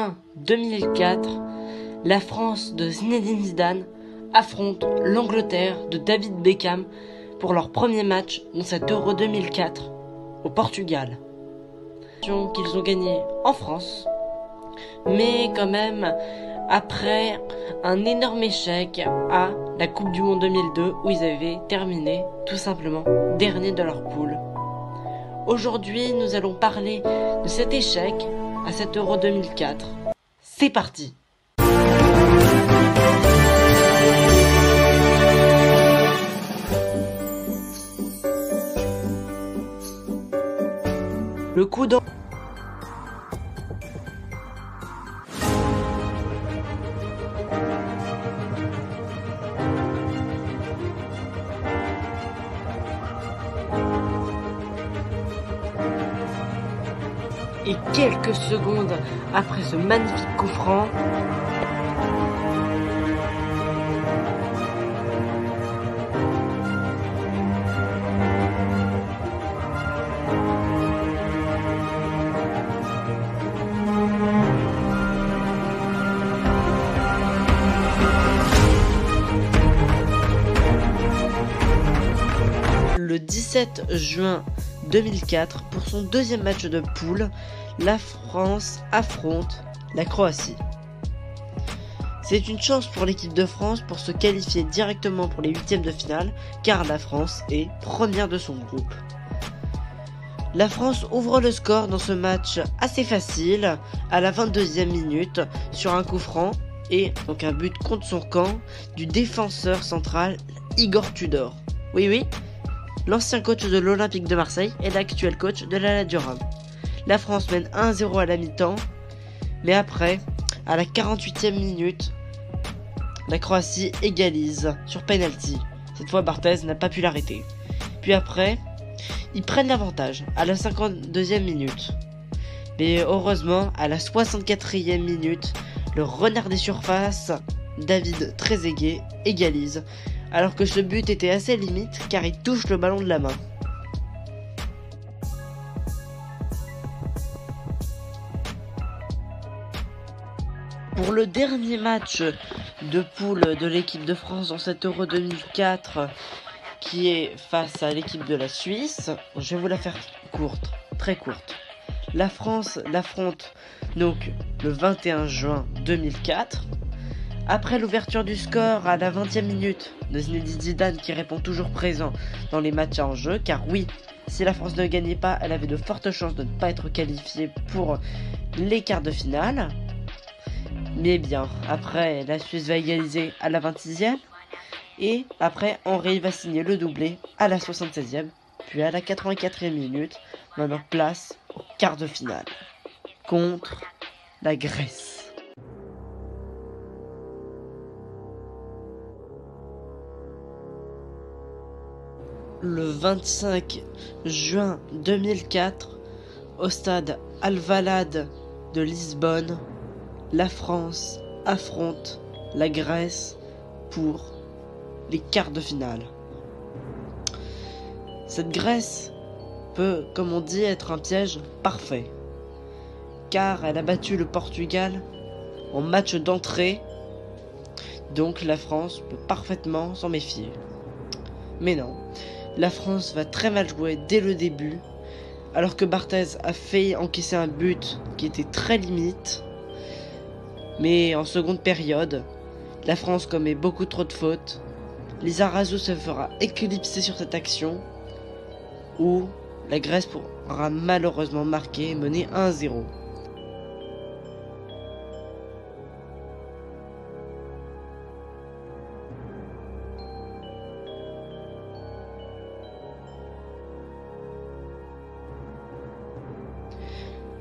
juin 2004, la France de Zinedine Zidane affronte l'Angleterre de David Beckham pour leur premier match dans cet Euro 2004 au Portugal. Qu'ils ont gagné en France, mais quand même après un énorme échec à la Coupe du Monde 2002 où ils avaient terminé tout simplement dernier de leur poule. Aujourd'hui, nous allons parler de cet échec à cet Euro 2004. C'est parti! Le coup d'envoi. Et quelques secondes après ce magnifique coup franc, le 17 juin 2004, pour son deuxième match de poule, la France affronte la Croatie. C'est une chance pour l'équipe de France pour se qualifier directement pour les huitièmes de finale, car la France est première de son groupe. La France ouvre le score dans ce match assez facile, à la 22e minute, sur un coup franc, et donc un but contre son camp, du défenseur central Igor Tudor. Oui, l'ancien coach de l'Olympique de Marseille et l'actuel coach de la Lazio Rome. La France mène 1-0 à la mi-temps, mais après, à la 48e minute, la Croatie égalise sur penalty. Cette fois, Barthez n'a pas pu l'arrêter. Puis après, ils prennent l'avantage à la 52e minute. Mais heureusement, à la 64e minute, le renard des surfaces, David Trezeguet, égalise. Alors que ce but était assez limite car il touche le ballon de la main. Pour le dernier match de poule de l'équipe de France dans cet Euro 2004, qui est face à l'équipe de la Suisse, je vais vous la faire courte, très courte. La France l'affronte donc le 21 juin 2004. Après l'ouverture du score à la 20e minute de Zinedine Zidane qui répond toujours présent dans les matchs en jeu, car oui, si la France ne gagnait pas, elle avait de fortes chances de ne pas être qualifiée pour les quarts de finale. Mais bien, après la Suisse va égaliser à la 26e, et après Henry va signer le doublé à la 76e, puis à la 84e minute, maintenant place au quart de finale contre la Grèce. Le 25 juin 2004, au stade Alvalade de Lisbonne, la France affronte la Grèce pour les quarts de finale. Cette Grèce peut, comme on dit, être un piège parfait, car elle a battu le Portugal en match d'entrée, donc la France peut parfaitement s'en méfier. Mais non. La France va très mal jouer dès le début, alors que Barthez a failli encaisser un but qui était très limite. Mais en seconde période, la France commet beaucoup trop de fautes. Lizarazu se fera éclipser sur cette action, où la Grèce pourra malheureusement marquer et mener 1-0.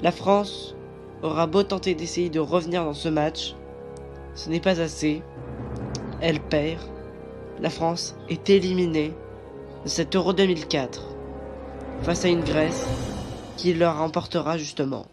La France aura beau tenter d'essayer de revenir dans ce match, ce n'est pas assez. Elle perd. La France est éliminée de cet Euro 2004 face à une Grèce qui leur remportera justement